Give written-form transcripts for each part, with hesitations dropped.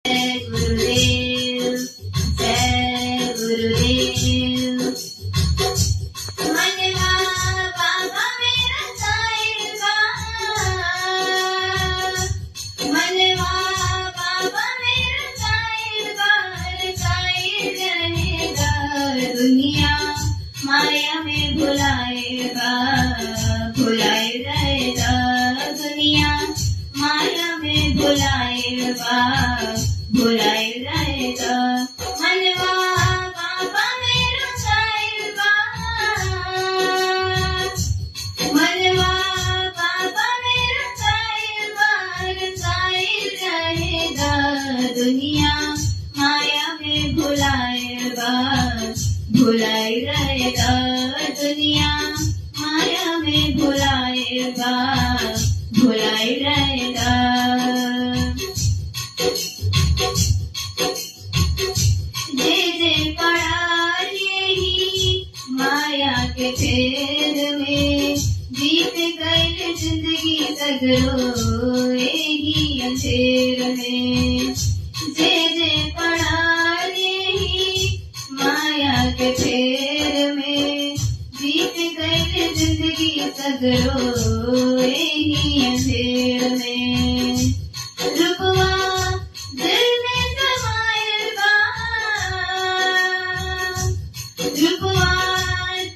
गुरुदेव जय गुरुदेव। मनवा बाबा मेरा जाएगा, मनवा बाबा मेरा जाएगा, रहेगा दुनिया माया में भुलाएगा, भुलाए रहेगा दुनिया माया में भुलाएगा, भुलाए रहेगा। मनवा बाबा मेरा जाएगा, मनवा बाबा मेरा जाएगा, रहेगा दुनिया माया में भुलाएगा, भुलाए रहेगा दुनिया माया में भुलाएगा, भुलाए रहेगा। जे जे पड़ा यही माया के फेर में, बीत गई जिंदगी सगरो यही अंधेर में। जे जे पड़ा यही माया के फेर में, बीत गई जिंदगी सगरो यही अंधेर में। रुकवा दिल में समाएगा, रुकवा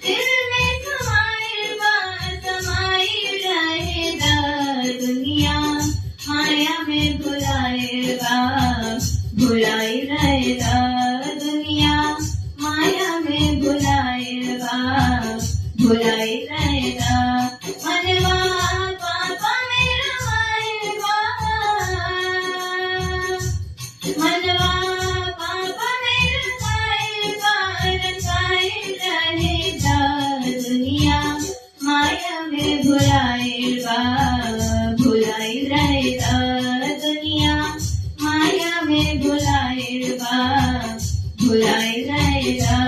दिल में समाएगा, समाई रहेगा दुनिया माया में भुलाएगा, भुलाई रहेगा दुनिया माया में भुलाएगा, भुलाई रहेगा। मनवा बाबा मेरा आएगा, मनवा बाबा मेरा आएगा, रहेगा दुनिया माया में भुलाएगा, भुलाई रहेगा दुनिया माया में भुलाएगा, भुलाई रहेगा।